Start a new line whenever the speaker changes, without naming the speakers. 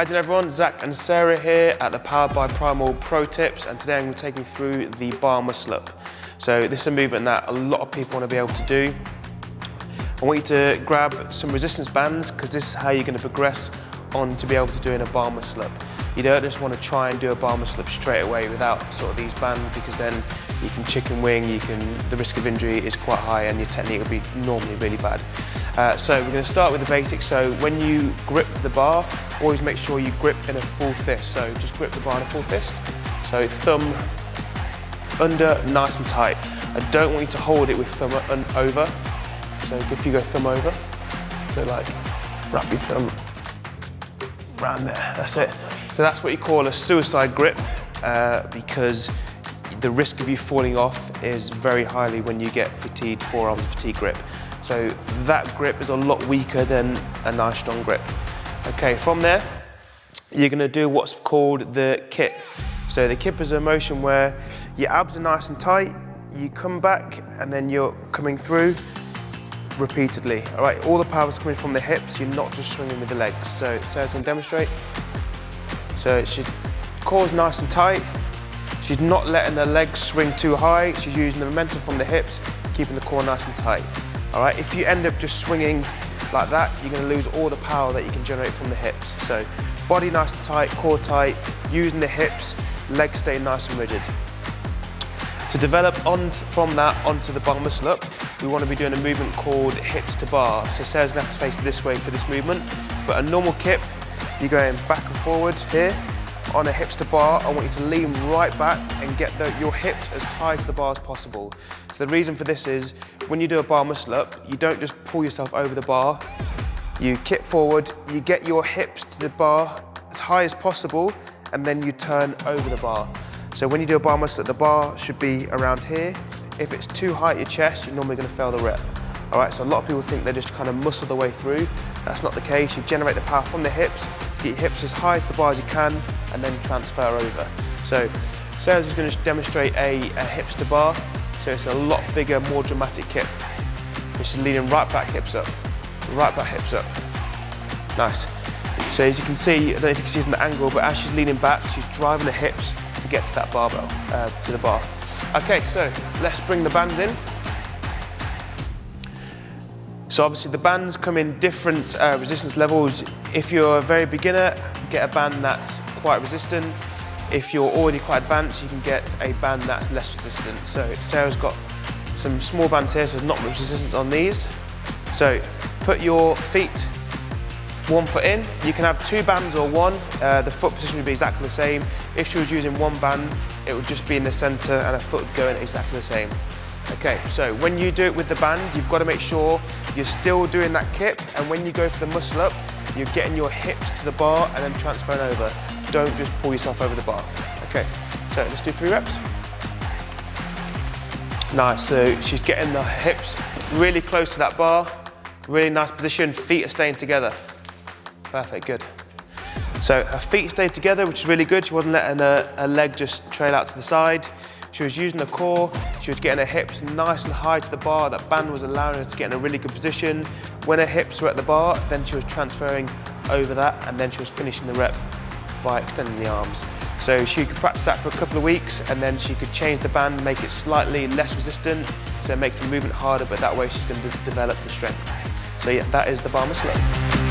Hi to everyone, Zach and Sarah here at the Powered by Primal Pro Tips, and today I'm going to take you through the bar muscle up. So this is a movement that a lot of people want to be able to do. I want you to grab some resistance bands because this is how you're going to progress on to be able to doing a bar muscle up. You don't just want to try and do a bar muscle up straight away without sort of these bands, because then you can chicken wing, the risk of injury is quite high and your technique will be normally really bad. So we're going to start with the basics. So when you grip the bar, always make sure you grip in a full fist. So just grip the bar in a full fist. So thumb under, nice and tight. I don't want you to hold it with thumb over. So if you go thumb over, so like wrap your thumb around there, that's it. So that's what you call a suicide grip, because the risk of you falling off is very highly when you get fatigued, forearm fatigue grip. So that grip is a lot weaker than a nice strong grip. Okay, from there, you're gonna do what's called the kip. So the kip is a motion where your abs are nice and tight, you come back and then you're coming through repeatedly. All right, all the power is coming from the hips, you're not just swinging with the legs. So Sarah's gonna demonstrate. So she's core's nice and tight. She's not letting the legs swing too high. She's using the momentum from the hips, keeping the core nice and tight. All right, if you end up just swinging like that, you're gonna lose all the power that you can generate from the hips. So body nice and tight, core tight, using the hips, legs stay nice and rigid. To develop from that onto the bar muscle up, we want to be doing a movement called Hipster Bar. So Sarah's gonna have to face this way for this movement, but a normal kip, you're going back and forward here. On a Hipster Bar, I want you to lean right back and get your hips as high to the bar as possible. So the reason for this is, when you do a bar muscle up, you don't just pull yourself over the bar, you kip forward, you get your hips to the bar as high as possible, and then you turn over the bar. So when you do a bar muscle up, the bar should be around here. If it's too high at your chest, you're normally gonna fail the rep. All right, so a lot of people think they just kind of muscle their way through. That's not the case. You generate the power from the hips, get your hips as high to the bar as you can, and then transfer over. So Sarah's is going to demonstrate a Hipster Bar. So it's a lot bigger, more dramatic kip. She's leaning right back, hips up. Right back, hips up. Nice. So as you can see, I don't know if you can see from the angle, but as she's leaning back, she's driving the hips to get to that barbell, to the bar. Okay, so let's bring the bands in. So obviously the bands come in different resistance levels. If you're a very beginner, get a band that's quite resistant. If you're already quite advanced, you can get a band that's less resistant. So Sarah's got some small bands here, so there's not much resistance on these. So put your feet one foot in. You can have two bands or one. The foot position would be exactly the same. If she was using one band, it would just be in the center and her foot would go in exactly the same. Okay, so when you do it with the band, you've got to make sure you're still doing that kip, and when you go for the muscle up, you're getting your hips to the bar and then transferring over. Don't just pull yourself over the bar. Okay, so let's do 3 reps. Nice, so she's getting the hips really close to that bar, really nice position, feet are staying together. Perfect, good. So her feet stayed together, which is really good. She wasn't letting her leg just trail out to the side. She was using her core, she was getting her hips nice and high to the bar. That band was allowing her to get in a really good position. When her hips were at the bar, then she was transferring over that, and then she was finishing the rep by extending the arms. So she could practice that for a couple of weeks, and then she could change the band, make it slightly less resistant, so it makes the movement harder, but that way she's going to develop the strength. So yeah, that is the bar muscle up.